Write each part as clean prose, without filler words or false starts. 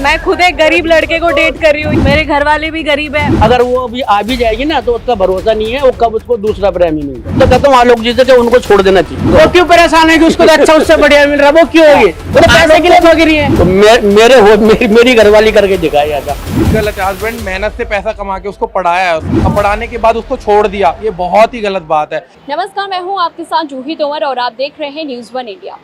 मैं खुद एक गरीब लड़के को डेट कर रही हूँ, मेरे घर वाले भी गरीब है। अगर वो अभी आ भी जाएगी ना तो उसका भरोसा नहीं है, वो कब उसको दूसरा प्रेमी मिल जाए। तो कहता हूँ आलोक जी से उनको छोड़ देना चाहिए। वो क्यों परेशान है कि उसको तो अच्छा उससे बढ़िया मिल रहा है, वो क्यों होगी? वो तो पैसे के लिए ठोक रही है। तो मेरी घरवाली करके दिखाया था। गलत है। हस्बैंड मेहनत से पैसा कमा के उसको पढ़ाया है, अब पढ़ाने के बाद उसको छोड़ दिया, ये बहुत ही गलत बात है। नमस्कार, मैं हूँ आपके साथ जूही तोमर और आप देख रहे हैं न्यूज़ वन इंडिया।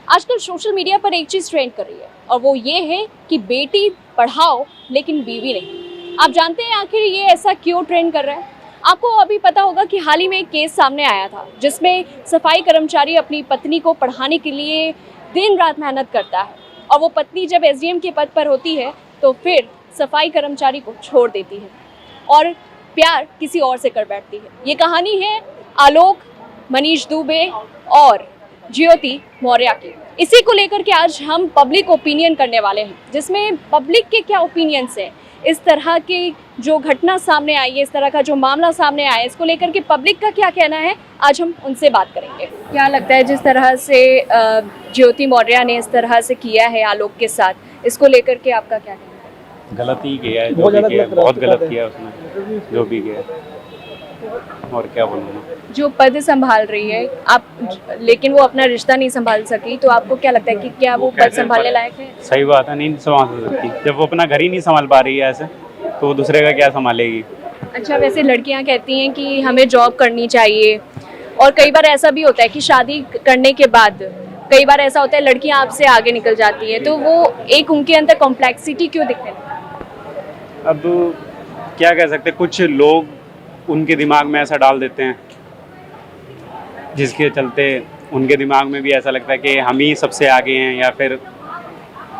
आजकल सोशल मीडिया पर एक चीज़ ट्रेंड कर रही है और वो ये है कि बेटी पढ़ाओ लेकिन बीवी नहीं। आप जानते हैं आखिर ये ऐसा क्यों ट्रेंड कर रहा है? आपको अभी पता होगा कि हाल ही में एक केस सामने आया था जिसमें सफाई कर्मचारी अपनी पत्नी को पढ़ाने के लिए दिन रात मेहनत करता है और वो पत्नी जब एसडीएम के पद पर होती है तो फिर सफाई कर्मचारी को छोड़ देती है और प्यार किसी और से कर बैठती है। ये कहानी है आलोक, मनीष दुबे और ज्योति मौर्य की। इसी को लेकर के आज हम पब्लिक ओपिनियन करने वाले हैं, जिसमें पब्लिक के क्या ओपिनियंस हैं, इस तरह की जो घटना सामने आई है, इस तरह का जो मामला सामने आया है, इसको लेकर के पब्लिक का क्या कहना है, आज हम उनसे बात करेंगे। क्या लगता है जिस तरह से ज्योति मौर्य ने इस तरह से किया है आलोक के साथ, इसको लेकर के आपका क्या कहना है? गलत ही किया है, बहुत गलत किया उसने, जो भी किया। और क्या बोलूँ, जो पद संभाल रही है आप, लेकिन वो अपना रिश्ता नहीं संभाल सकी, तो आपको क्या लगता है कि क्या वो पद संभालने लायक है? सही बात है, नहीं संभाल सकती। जब वो अपना घर ही नहीं संभाल पा रही है ऐसे, तो वो दूसरे का क्या संभालेगी? अच्छा, वैसे लड़कियां कहती हैं कि हमें जॉब करनी चाहिए और कई बार ऐसा भी होता है कि शादी करने के बाद कई बार ऐसा होता है लड़कियां आपसे आगे निकल जाती है, तो वो एक उनके अंदर कॉम्प्लेक्सिटी क्यों दिखने लगती? अब क्या कह सकते, कुछ लोग उनके दिमाग में ऐसा डाल देते हैं जिसके चलते उनके दिमाग में भी ऐसा लगता है कि हम ही सबसे आगे हैं, या फिर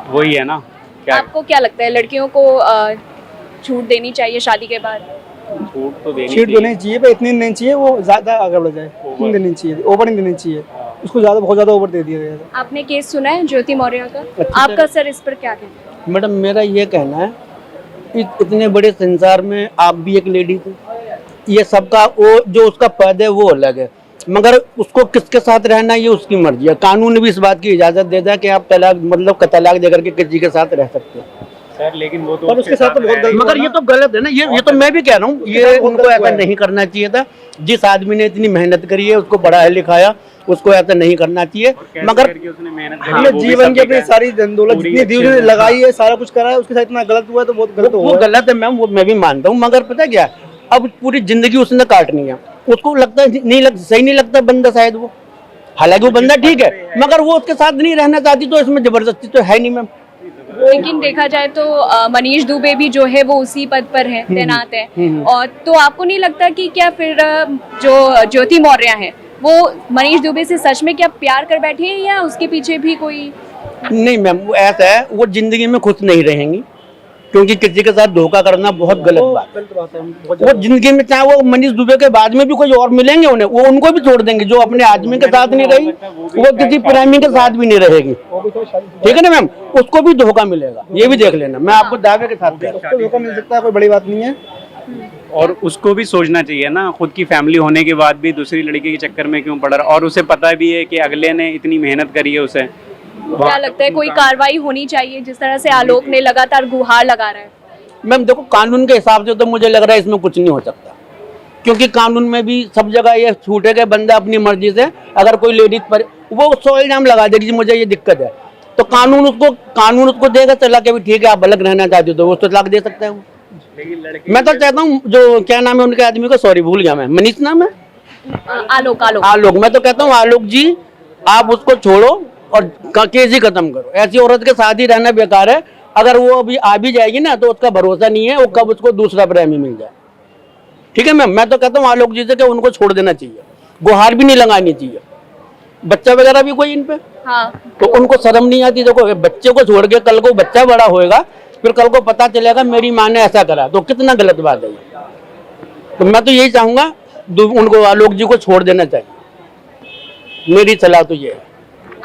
वही है ना। क्या आपको क्या लगता है लड़कियों को छूट देनी चाहिए शादी के बाद? छूट तो देनी चाहिए, पर इतनी नहीं चाहिए वो ज्यादा आगे बढ़ जाए। नहीं देनी चाहिए, ओवर नहीं देनी चाहिए उसको, ज्यादा बहुत ज्यादा ओवर दे दिया गया। आपने केस सुना है ज्योति मौर्य का, आपका सर इस पर क्या कहना है? मैडम मेरा ये कहना है, इतने बड़े संसार में आप भी एक लेडी थी, ये सबका वो जो उसका पद है वो अलग है, मगर उसको किसके साथ रहना ये उसकी मर्जी है। कानून भी इस बात की इजाजत देता है कि आप तलाक मतलब तलाक देकर के किसी के साथ रह सकते हैं सर, लेकिन वो तो पर उसके साथ तो बहुत गलत, मगर ये तो गलत है ना। ये तो मैं भी कह रहा हूँ, ये उनको ऐसा नहीं करना चाहिए था। जिस आदमी ने इतनी मेहनत करी है, उसको पढ़ाया लिखाया, उसको ऐसा नहीं करना चाहिए। मगर उसने मेहनत अपने जीवन की अपनी सारी दौलत जितनी दी उसने लगाई है, सारा कुछ करा है, उसके साथ इतना गलत हुआ है तो बहुत गलत हुआ। वो गलत है मैम, वो मैं भी मानता हूँ, मगर पता क्या है, अब पूरी जिंदगी उसने काटनी है, उसको लगता है सही नहीं लगता बंदा शायद वो, हालांकि वो बंदा ठीक है, मगर वो उसके साथ नहीं रहना चाहती, तो इसमें जबरदस्ती तो है नहीं मैम। लेकिन देखा जाए तो मनीष दुबे भी जो है वो उसी पद पर है, तैनात है, और तो आपको नहीं लगता कि क्या फिर जो ज्योति मौर्य है वो मनीष दुबे से सच में क्या प्यार कर बैठी है, या उसके पीछे भी कोई? नहीं मैम, वो ऐसा है, वो जिंदगी में खुश नहीं रहेंगी, क्योंकि किसी के साथ धोखा करना बहुत गलत बात है। वो जिंदगी में चाहे वो मनीष दुबे के बाद में भी कोई और मिलेंगे उन्हें, वो उनको भी छोड़ देंगे। जो अपने आदमी के साथ नहीं रही वो किसी प्रेमी के साथ भी नहीं रहेगी, ठीक है ना मैम, उसको भी धोखा मिलेगा, ये भी देख लेना। मैं आपको दावे के साथ कह रहा हूं, धोखा मिल सकता है, कोई बड़ी बात नहीं है। और उसको भी सोचना चाहिए ना, खुद की फैमिली होने के बाद भी दूसरी लड़की के चक्कर में क्यों पड़ रहा, और उसे पता भी है कि अगले ने इतनी मेहनत करी है उसे। क्या लगता है कोई कार्रवाई होनी चाहिए, जिस तरह से आलोक ने लगातार गुहार लगा रहा है? मैम देखो, कानून के हिसाब से तो मुझे लग रहा है इसमें कुछ नहीं हो सकता, क्योंकि कानून में भी सब जगह ये छूट है कि बंदा अपनी मर्जी से अगर कोई लेडीज पर वो 100 इल्जाम लगा देगी कि मुझे ये दिक्कत है, तो कानून उसको देगा तलाक के भी, ठीक है आप अलग रहना चाहते हो तो वो तलाक दे सकता है वो। मैं तो चाहता हूँ, जो क्या नाम है उनके आदमी का, सॉरी भूल गया मैं, मनीष नाम है, आलोक। मैं तो कहता हूँ आलोक जी आप उसको छोड़ो और केस ही खत्म करो। ऐसी औरत के साथ ही रहना बेकार है। अगर वो अभी आ भी जाएगी ना तो उसका भरोसा नहीं है, वो कब उसको दूसरा प्रेमी मिल जाए, ठीक है मैम। मैं तो कहता हूँ आलोक जी से कि उनको छोड़ देना चाहिए, गुहार भी नहीं लगानी चाहिए। बच्चा वगैरह भी कोई इन पे, हाँ, तो उनको शर्म नहीं आती। देखो बच्चे को छोड़ के कल को बच्चा बड़ा होएगा, फिर कल को पता चलेगा मेरी माँ ने ऐसा करा, तो कितना गलत बात है। तो मैं तो यही चाहूंगा उनको, आलोक जी को छोड़ देना चाहिए, मेरी सलाह तो ये है।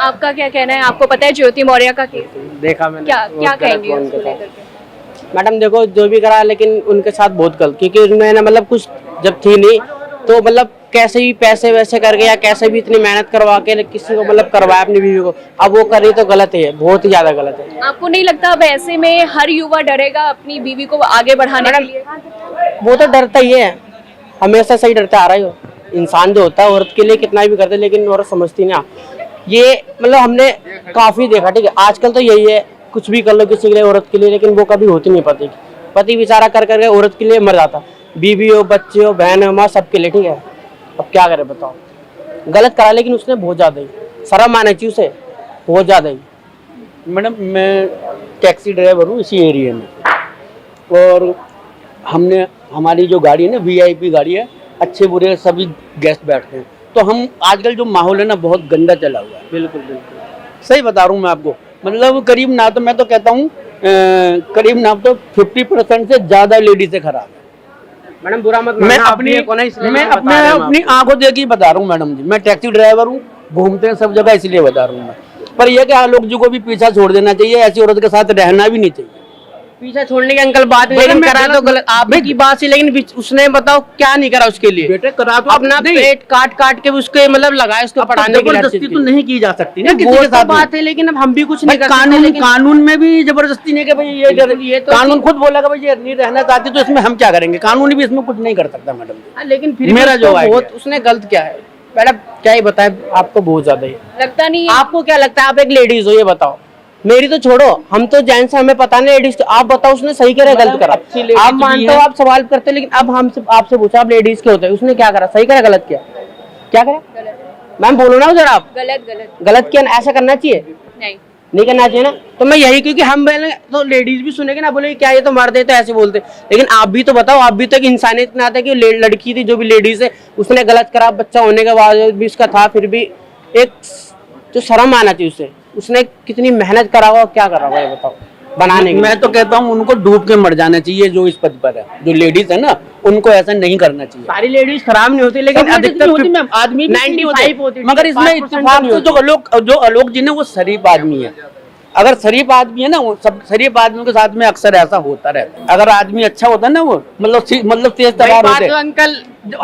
आपका क्या कहना है? आपको पता है ज्योति मौर्य का केस देखा मैंने, क्या कहेंगे उसको लेकर के? मैडम देखो जो भी करा, लेकिन उनके साथ बहुत गलत, क्योंकि उन्होंने मतलब कुछ जब थी नहीं तो मतलब कैसे भी पैसे वैसे करके या कैसे भी इतनी मेहनत करवा के किसी को मतलब करवाया अपनी बीवी को, अब वो कर रही तो गलत है, बहुत ही ज्यादा गलत है। आपको नहीं लगता अब ऐसे में हर युवा डरेगा अपनी बीवी को आगे बढ़ाने के लिए? वो तो डरता ही है, हमेशा सही डरता आ रहा है वो। इंसान जो होता है औरत के लिए कितना भी करते है, लेकिन औरत समझती नहीं। ये मतलब हमने काफी देखा, ठीक है, आजकल तो यही है, कुछ भी कर लो किसी के लिए, औरत के लिए, लेकिन वो कभी होती नहीं पति की। पति बेचारा कर करके औरत के लिए मर जाता, बीवी हो, बच्चे हो, बहन हो, माँ, सबके लिए, ठीक है। अब क्या करे बताओ, गलत करा, लेकिन उसने बहुत ज्यादा ही शर्म आना चाहिए उसे, बहुत ज्यादा ही। मैडम मैं टैक्सी ड्राइवर हूँ इसी एरिया में, और हमने हमारी जो गाड़ी है ना VIP गाड़ी है, अच्छे बुरे सभी गेस्ट बैठते हैं, तो हम आजकल जो माहौल है ना बहुत गंदा चला हुआ है। बिल्कुल बिल्कुल सही बता रहा हूँ मैं आपको, मतलब करीब ना तो मैं तो कहता हूँ करीब ना तो 50% से ज़्यादा लेडीज से खराब है। मैडम बुरा मत मैं मानना, आप अपनी भी एक हो ना, इसलिए मैं बता रहे हैं हम अपनी आपको। आंखों देख ही बता रहा हूँ मैडम जी, मैं टैक्सी ड्राइवर हूँ, घूमते हैं सब जगह, इसलिए बता रहा हूँ मैं। पर यह कि आलोक जी को भी पीछा छोड़ देना चाहिए, ऐसी औरत के साथ रहना भी नहीं चाहिए। पीछे छोड़ने की अंकल बात नहीं, बेटे, लेकिन मैं करा तो गलत- गलत आपकी बात से, लेकिन उसने बताओ क्या नहीं करा उसके लिए। बेटे करा तो अपना नहीं, पेट काट काट के उसके मतलब लगाया उसको अब तो पढ़ाने के लिए हर जबरदस्ती चीज़ तो के लिए। नहीं की जा सकती ना किसी वो के तो साथ बात में। है, लेकिन अब हम भी कुछ भाई नहीं कर सकते, कानून लेकिन कानून में भी जबरदस्ती नहीं कि भाई ये तो कानून खुद बोला कि भाई ये नहीं रहना चाहती, तो इसमें हम क्या करेंगे? कानून भी इसमें कुछ नहीं कर सकता मैडम जी। हाँ, लेकिन फिर मेरा भी जो उसको idea बहुत है। उसने गलत क्या है मैडम, क्या ही बताए आपको, बहुत ज्यादा ही। लगता नहीं है? आपको क्या लगता है, आप एक लेडीज हो, ये बताओ, मेरी तो छोड़ो, हम तो जेंट्स हैं, हमें पता नहीं लेडीज, आप बताओ उसने सही करा गलत मैडम, करा? अच्छी ladies आप भी मानते हो, हैं। आप सवाल करते हो, लेकिन अब हमसे आपसे पूछा आप लेडीज के होते हैं, उसने क्या करा, सही करा गलत किया? क्या करा गलत मैम, बोलो ना उधर आप। गलत गलत गलत किया, ऐसा करना चाहिए? नहीं। नहीं करना चाहिए ना। तो मैं यही, क्योंकि हम बोले तो लेडीज भी सुनेंगे ना, बोले क्या ये तो मर्द है तो ऐसे बोलते, लेकिन आप भी तो बताओ, आप भी तो एक इंसानियत के नाते कि लड़की थी जो भी लेडीज है, उसने गलत करा, बच्चा होने के बाद भी उसका था, फिर भी एक जो शर्म आना चाहिए उसे, उसने कितनी मेहनत करा हुआ, क्या करा हुआ ये बताओ बनाने के लिए। मैं तो कहता हूँ उनको डूब के मर जाना चाहिए, जो इस पद पर है, जो लेडीज है ना, उनको ऐसा नहीं करना चाहिए। सारी लेडीज खराब नहीं होती, लेकिन अधिकतर होती मैम, आदमी भी 95 होती, मगर इसमें 5% इत्तेफाक नहीं से होती। जो आलोक जी ने वो शरीफ आदमी है। अगर शरीफ आदमी है ना, वो सब शरीफ आदमियों के साथ में अक्सर ऐसा होता रहता है। अगर आदमी अच्छा होता है ना, वो मतलब तेज तरार होते हैं। अंकल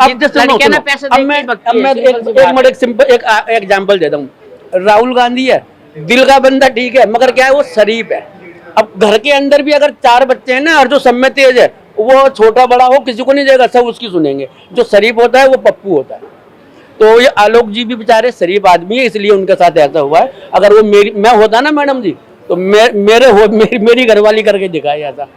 अब जैसे लड़कियां ना सुनो, पैसे अब देख मैं के बकती है, एक सिंपल एक एग्जांपल देता हूँ। राहुल गांधी है, दिल का बंदा ठीक है, मगर क्या है, वो शरीफ है। अब घर के अंदर भी अगर 4 बच्चे हैं ना, और जो सब में तेज है, वो छोटा बड़ा हो किसी को नहीं देगा, सब उसकी सुनेंगे। जो शरीफ होता है वो पप्पू होता है। तो ये आलोक जी भी बेचारे शरीफ आदमी है, इसलिए उनके साथ ऐसा हुआ है। अगर वो मैं होता ना मैडम जी, तो मेरी घरवाली करके दिखाई ऐसा।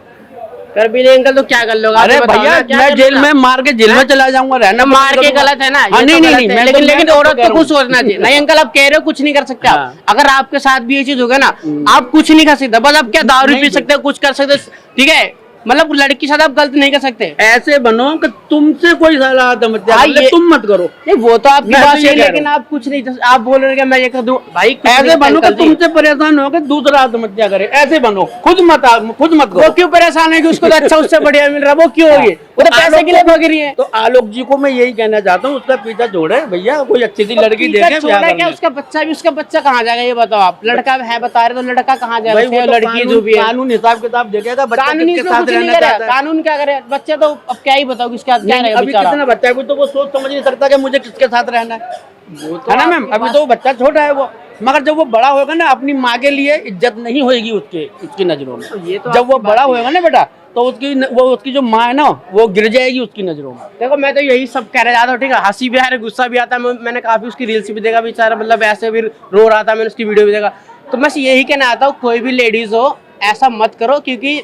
कर भी लेंगे तो क्या कर लोगे? अरे भैया, मैं जेल में मार के जेल में चला जाऊंगा, रहना मार के गलत है ना, हाँ, ये नहीं तो नहीं गलत नहीं, है, मैं लेकिन तो- लेकिन मैं तो औरत कह को रहा खुश हूँ। सोचना चाहिए। नहीं अंकल, आप कह रहे हो कुछ नहीं कर सकते आप, हाँ। अगर आपके साथ भी ये चीज होगा ना, आप कुछ नहीं कर सकते, बस आप क्या दारू पी सकते हो, कुछ कर सकते हो, ठीक है, मतलब लड़की के साथ आप गलत नहीं कर सकते। ऐसे बनो कि तुमसे कोई सलाह ये- तुम मत करो। नहीं वो तो आपकी मैं तो बात ये है, कह रहा लेकिन हूँ। आप कुछ नहीं, आप बोल रहे हो कि मैं ये कर दूं, भाई कुछ ऐसे नहीं बनो कि अंकल जी। तुमसे परेशान हो के दूसरा आत्महत्या करे, ऐसे बनो, खुद मत वो करो। क्यों परेशान है कि उसको तो अच्छा उससे बढ़िया मिल रहा है, वो क्यों होगी? वो तो पैसे के लिए भाग रही है। तो आलोक जी को मैं यही कहना चाहता हूँ, उसका पीछा छोड़े भैया, कोई अच्छी सी लड़की पीछा देखे छोड़ा ब्याह क्या, करने। उसका बच्चा भी, उसका बच्चा कहाँ जाएगा ये बताओ आप? लड़का है बता रहे, तो लड़का कहाँ भाई जाएगा? वो तो लड़की जो भी है, कानून हिसाब किताब देखेगा, बच्चा कानून किसके इसमें साथ कुछ नहीं रहना करे, चाहता है। कानून क्या करे? बच्चे तो अब क्या ही बताओ किसके साथ क्या नहीं, रहेगा अभी बेचारा। कितना बच्चा है, अभी तो वो सोच समझ नहीं सकता कि मुझे किसके साथ रहना है ना मैम। अभी तो वो बच्चा छोटा है वो, मगर जब वो बड़ा होगा ना, अपनी माँ के लिए इज्जत नहीं होगी उसकी नजरों में। ये तो जब वो बड़ा होगा ना बेटा, तो उसकी जो माँ है ना, वो गिर जाएगी उसकी नजरों में। देखो मैं तो यही सब कह रहा जाता हूँ, ठीक है, हंसी भी आ रहा है, गुस्सा भी आता है, मैंने काफी उसकी रील्स भी देखा, बेचारा मतलब ऐसे भी रो रहा था, मैंने उसकी वीडियो भी देखा। तो मैं यही कहना आता हूँ, कोई भी लेडीज हो ऐसा मत करो, क्योंकि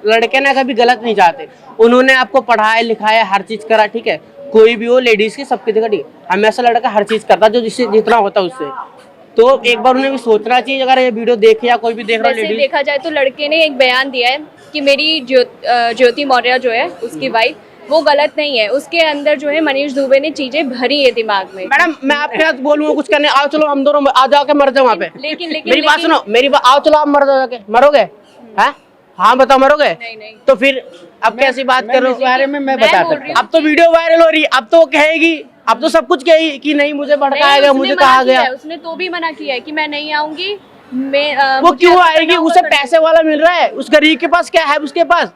लड़के ना कभी गलत नहीं चाहते, उन्होंने आपको पढ़ाया लिखाया हर चीज करा, ठीक है, कोई भी हो लेडीज की सबकी जगह, ठीक है, हमेशा लड़का हर चीज करता जो जिससे जितना होता उससे, तो एक बार उन्हें भी सोचना चाहिए। अगर ये वीडियो देखे या कोई भी देख रहा वैसे लेडीज, देखा जाए तो लड़के ने एक बयान दिया है कि मेरी ज्योति मौर्य जो है उसकी वाइफ, वो गलत नहीं है, उसके अंदर जो है मनीष दुबे ने चीजें भरी है दिमाग में। मैडम मैं आपके साथ बोलूंगा कुछ करने, आओ चलो हम दोनों आ जाओ के मर जाओ वहाँ पे। लेकिन मेरी बात सुनो, मेरी बात, आओ चलो आप मर जाओ जाके, मरोगे? हैं? हाँ बताओ, मरोगे? नहीं। तो फिर अब कैसी बात कर रहे इस बारे में मैं मैं बता बोल सकता रही हूँ। अब तो वीडियो वायरल हो रही है, अब तो वो कहेगी, अब तो सब कुछ कहेगी कि नहीं मुझे भड़काया गया, मुझे कहा गया। उसने तो भी मना किया है कि मैं नहीं आऊंगी। वो क्यों आएगी? उसे पैसे वाला मिल रहा है, उस गरीब के पास क्या है उसके पास?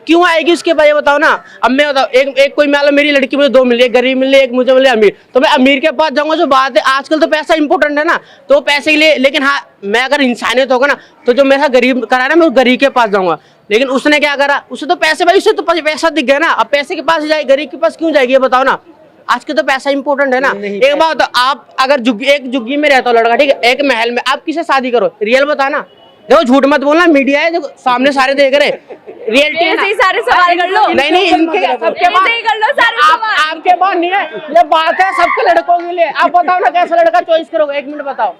क्यों आएगी उसके बाद ये बताओ ना। अब मैं बताओ एक कोई मान लो मेरी लड़की मुझे 2 मिली, एक गरीब मिली, एक मुझे मिले अमीर, तो मैं अमीर के पास जाऊंगा। जो बात है आजकल तो पैसा इंपॉर्टेंट है ना, तो पैसे के लिए, लेकिन हाँ मैं अगर इंसानियत होगा ना तो जो मेरा गरीब करा ना मैं गरीब के पास जाऊंगा। लेकिन उसने क्या करा, उसे तो पैसे भाई, उसे तो पैसा दिख गया ना, अब पैसे के पास जाए, गरीब के पास क्यों जाएगी ये बताओ ना। आज के तो पैसा इंपॉर्टेंट है ना। एक बात, आप अगर एक झुग्गी में रहता हो लड़का, ठीक है, एक महल में, आप किसे शादी करो, रियल बता ना। देखो झूठ मत बोलना, मीडिया है, देखो सामने सारे देख रहे, रियलिटी है ना। सारे सवाल कर लो। नहीं इनके सबके पास कर लो सारे सवाल। आपके पास नहीं है, ये बात है सबके लड़कों के लिए। आप बताओ ना कैसा लड़का चॉइस करोगे, 1 मिनट बताओ।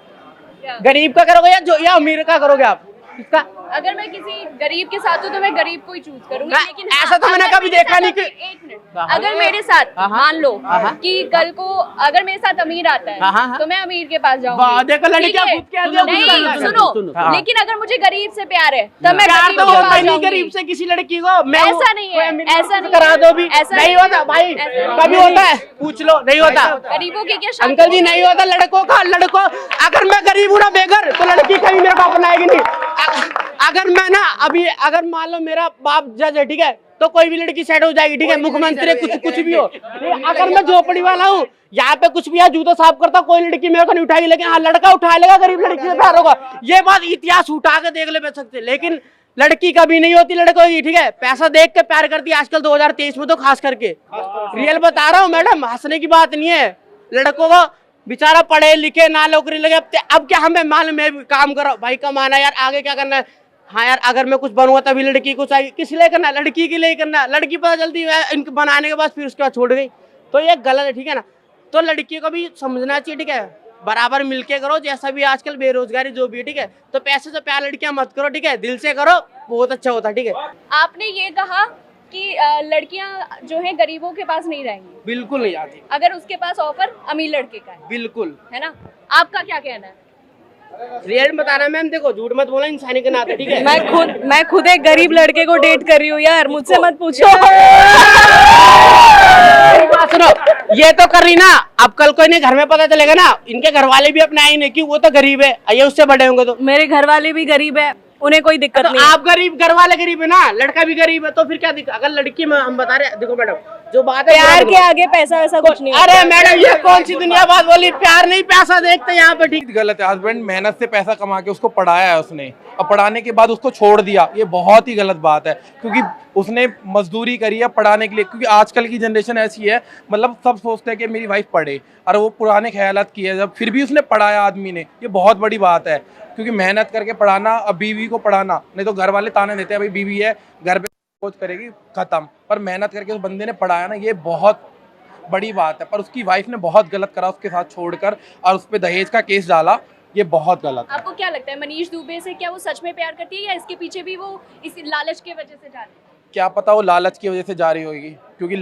गरीब का करोगे या अमीर का करोगे आप? इसका अगर मैं किसी गरीब के साथ हूँ तो मैं गरीब को ही चूज करूंगी। लेकिन ऐसा तो मैंने कभी देखा नहीं कि एक मिनट, अगर मेरे साथ मान लो कि कल को अगर मेरे साथ अमीर आता है तो मैं अमीर के पास जाऊंगी। देखो लड़कियां खुद क्या नहीं सुनो, लेकिन अगर मुझे गरीब से प्यार है तब मैं गरीब के पास जाऊंगी। गरीब से किसी लड़की को ऐसा नहीं है, ऐसा नहीं करा दो भी, ऐसा नहीं होता भाई, कभी होता है पूछ लो, नहीं होता। गरीबों के क्या अंकल जी नहीं होता लड़कों का। लड़कों अगर मैं गरीब हूँ ना बेघर, तो लड़की कभी मेरे पास बनाएगी नहीं। अगर मैं ना अभी अगर मान लो मेरा बाप जज है, ठीक है, तो कोई भी लड़की सेट हो जाएगी, ठीक है, मुख्यमंत्री कुछ भी हो। अगर मैं झोपड़ी वाला हूँ, यहाँ पे कुछ भी जूता साफ करता, कोई लड़की मेरे को नहीं उठाएगी, लेकिन हाँ लड़का उठा लेगा, गरीब लड़की से प्यार होगा। ये बात इतिहास उठा के देख ले बच सकते, लेकिन लड़की कभी नहीं होती लड़कों की, ठीक है, पैसा देख के प्यार करती है आजकल 2023 में तो खास करके। रियल बता रहा हूँ मैडम, हंसने की बात नहीं है। लड़कों को बेचारा पढ़े लिखे ना नौकरी लगे, अब क्या हमें मालूम, मैं काम करो भाई, कमाना यार, आगे क्या करना है। हाँ यार अगर मैं कुछ बनूंगा तभी लड़की को चाहिए, किस लिए करना, लड़की के लिए करना। लड़की पता चलती है इनको बनाने के बाद फिर उसके बाद छोड़ गई, तो ये गलत है, ठीक है ना। तो लड़की को भी समझना चाहिए, ठीक है, बराबर मिलके करो। जैसा भी आजकल बेरोजगारी जो भी है, ठीक है, तो पैसे से प्यार लड़कियां मत करो, ठीक है, दिल से करो, बहुत अच्छा होता है, ठीक है। आपने ये कहा कि लड़कियां जो है गरीबों के पास नहीं रहेंगी, बिल्कुल नहीं आती, अगर उसके पास ऑफर अमीर लड़के का है, बिल्कुल, है ना। आपका क्या कहना है? रियल बताना मैम, देखो झूठ मत बोला इंसानी के नाते, ठीक है। मैं खुद एक गरीब लड़के को डेट कर रही हूँ यार, मुझसे मत पूछो। सुनो, ये तो कर रही ना, अब कल कोई नहीं घर में पता चलेगा ना, इनके घर वाले भी अपने आए नहीं कि वो तो गरीब है, ये उससे बड़े होंगे तो। मेरे घर वाले भी गरीब है, उन्हें कोई दिक्कत तो नहीं। आप गरीब, घर वाले गरीब है ना, लड़का भी गरीब है, तो फिर क्या दिक्कत। अगर लड़की में हम बता रहे, देखो मैडम जो बात है, प्यार के आगे पैसा वैसा कुछ नहीं। अरे मैडम ये कौन सी दुनिया बात बोली, प्यार नहीं पैसा देखते यहाँ पे, ठीक। गलत है। हस्बैंड मेहनत से पैसा कमा के उसको पढ़ाया है उसने, और पढ़ाने के बाद उसको छोड़ दिया, ये बहुत ही गलत बात है। क्योंकि उसने मजदूरी करी है पढ़ाने के लिए, क्योंकि आजकल की जनरेशन ऐसी है, मतलब सब सोचते हैं कि मेरी वाइफ पढ़े, और वो पुराने ख्यालात किए, जब फिर भी उसने पढ़ाया आदमी ने, ये बहुत बड़ी बात है। क्योंकि मेहनत करके पढ़ाना, अब बीवी को पढ़ाना, नहीं तो घर वाले ताने देते हैं भाई बीवी है घर पे खोज करेगी खत्म, पर मेहनत करके उस बंदे ने पढ़ाया ना, ये बहुत बड़ी बात है। पर उसकी वाइफ ने बहुत गलत करा उसके साथ छोड़कर, और उस पर दहेज का केस डाला, ये बहुत गलत है। आपको क्या लगता है मनीष दुबे से क्या वो सच में प्यार करती है या इसके पीछे भी वो इस लालच की वजह से जा रही है? क्या पता वो लालच की वजह से जा रही होगी, क्योंकि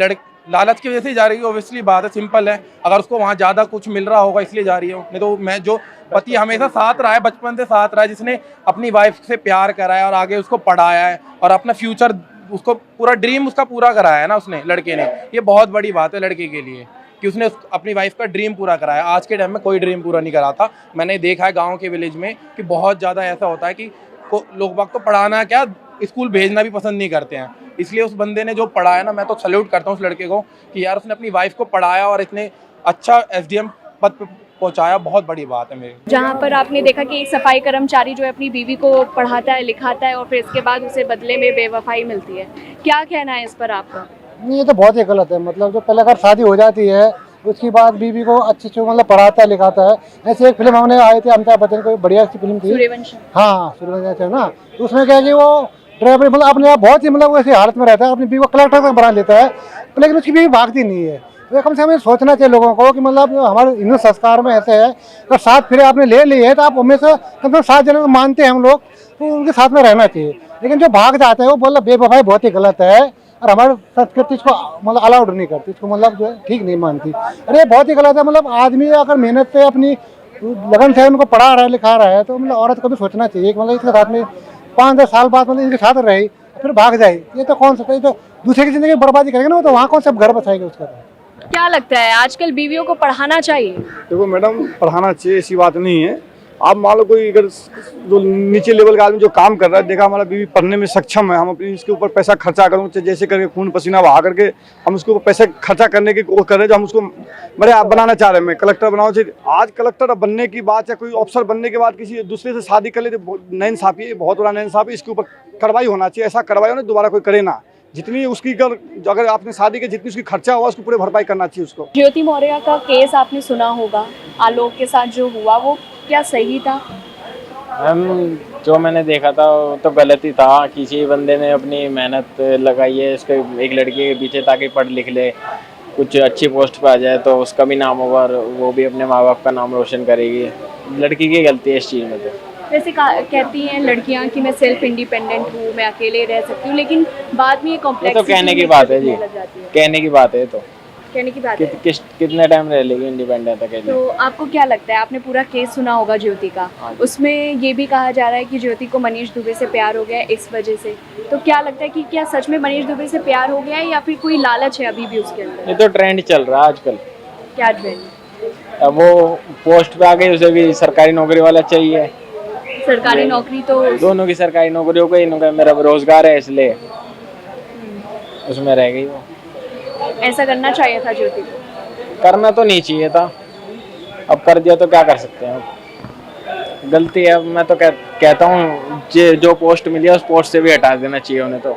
लालच की वजह से जा रही है, ऑब्वियसली बात है, सिंपल है। अगर उसको वहाँ ज़्यादा कुछ मिल रहा होगा इसलिए जा रही हो, नहीं तो मैं जो पति हमेशा साथ रहा है, बचपन से साथ रहा है, जिसने अपनी वाइफ से प्यार करा है और आगे उसको पढ़ाया है और अपना फ्यूचर, उसको पूरा ड्रीम उसका पूरा कराया है ना उसने, लड़के ने, ये बहुत बड़ी बात है लड़के के लिए कि उसने अपनी वाइफ का ड्रीम पूरा कराया। आज के टाइम में कोई ड्रीम पूरा नहीं कराता। मैंने देखा है गाँव के विलेज में कि बहुत ज़्यादा ऐसा होता है कि लोग बाग तो पढ़ाना क्या, स्कूल भेजना भी पसंद नहीं करते हैं। इसलिए उस बंदे ने जो पढ़ाया ना, मैं तो सैल्यूट करता हूँ उस लड़के को कि यार उसने अपनी वाइफ को पढ़ाया और इतने अच्छा SDM पद पे पहुंचाया, बहुत बड़ी बात है मेरी। जहाँ पर आपने देखा कि एक सफाई कर्मचारी जो है अपनी बीवी को पढ़ाता है, लिखाता है और फिर इसके बाद उसे बदले में बेवफाई मिलती है, क्या कहना है इस पर आपका? नहीं, ये तो बहुत ही गलत है। मतलब जो पहले अगर शादी हो जाती है उसके बाद बीवी को अच्छे से मतलब पढ़ाता है लिखाता है। ऐसे एक फिल्म हमने आई थी अमिताभ बच्चन की, बढ़िया सी फिल्म थी, सूर्यवंशम। हाँ सूर्यवंशम है ना, तो उसमें क्या है कि वो ड्राइवर मतलब अपने आप बहुत ही मतलब ऐसी हालत में रहता है, अपनी बीवी को कलेक्टर तक बना लेता है, लेकिन उसकी बीवी भागती नहीं है। तो कम से कम सोचना चाहिए लोगों को कि मतलब हमारे हिंदू संस्कार में ऐसे है, अगर साथ फिर आपने ले ली है तो आप हमेशा कम से कम 7 जनों को मानते हैं हम लोग, तो उनके साथ में रहना चाहिए। लेकिन जो भाग जाते हैं वो बोला बेवफाई बहुत ही गलत है, और हमारे संस्कृति इसको मतलब अलाउड नहीं करती, इसको मतलब जो है ठीक नहीं मानती। अरे बहुत ही गलत है। मतलब आदमी अगर मेहनत से अपनी लगन से उनको पढ़ा रहा है लिखा रहा है, तो मतलब औरत को भी सोचना चाहिए कि मतलब इसके साथ में 5-10 साल बाद मतलब इनके साथ रहे फिर भाग जाए, ये तो कौन सा, ये तो दूसरे की जिंदगी बर्बादी करेंगे ना, तो वहाँ कौन सा घर बसाएंगे उसका। क्या लगता है आजकल बीवियों को पढ़ाना चाहिए? देखो मैडम, पढ़ाना चाहिए ऐसी बात नहीं है, आप मान लो कोई अगर जो नीचे लेवल का आदमी जो काम कर रहा है, देखा हमारा बीवी पढ़ने में सक्षम है, हम अपनी इसके ऊपर पैसा खर्चा करूँ, जैसे करके खून पसीना बहा करके हम उसके ऊपर पैसे खर्चा करने की वो कर रहे हैं, जो हम उसको बड़े आप बनाना चाह रहे हैं। मैं कलेक्टर बनाऊँ चाहिए, आज कलेक्टर बनने की बात या कोई अफसर बनने के बाद किसी दूसरे से शादी कर ले तो नाइंसाफी है, बहुत बड़ा नाइंसाफी। इसके ऊपर कार्रवाई होना चाहिए, ऐसा कार्रवाई हो ना दोबारा कोई करे ना। जितनी उसकी अगर आपने शादी की जितनी उसकी खर्चा हुआ उसको पूरे भरपाई करना चाहिए उसको। ज्योति मौर्य का केस आपने सुना होगा, आलोक के साथ जो हुआ वो क्या सही था? मैम जो मैंने देखा था वो तो गलत ही था। किसी बंदे ने अपनी मेहनत लगाई है इसके एक लड़की के पीछे ताकि पढ़ लिख ले, कुछ अच्छी पोस्ट पे आ जाए तो उसका भी नाम होगा और वो भी अपने माँ बाप का नाम रोशन करेगी। लड़की की गलती है इस चीज़ में। तो वैसे कहती हैं लड़कियां कि मैं सेल्फ इंडिपेंडेंट हूँ, मैं अकेले रह सकती हूँ, लेकिन बाद में ये ये कॉम्प्लेक्स तो कहने की बात है जी, कहने की बात है। तो कहने की बात है। कितने टाइम रह लेगी इंडिपेंडेंट अकेले? तो आपको क्या लगता है, आपने पूरा केस सुना होगा ज्योति का, उसमें ये भी कहा जा रहा है कि ज्योति को मनीष दुबे से प्यार हो गया है इस वजह से, तो क्या लगता है कि क्या सच में मनीष दुबे से प्यार हो गया है या फिर कोई लालच है अभी भी उसके अंदर? ये तो ट्रेंड चल रहा है आजकल। क्या ट्रेंड? अब वो पोस्ट पे आ गई, उसे भी सरकारी नौकरी वाला चाहिए। सरकारी नौकरी तो दोनों की सरकारी नौकरी हो गई, इन्होंने मेरा रोजगार है इसलिए उसमें रह गई वो। ऐसा करना चाहिए था ज्योति को? करना तो नहीं चाहिए था, अब कर दिया तो क्या कर सकते हैं, गलती है। मैं तो कहता हूँ जो पोस्ट मिली है उस पोस्ट से भी हटा देना चाहिए उन्हें। तो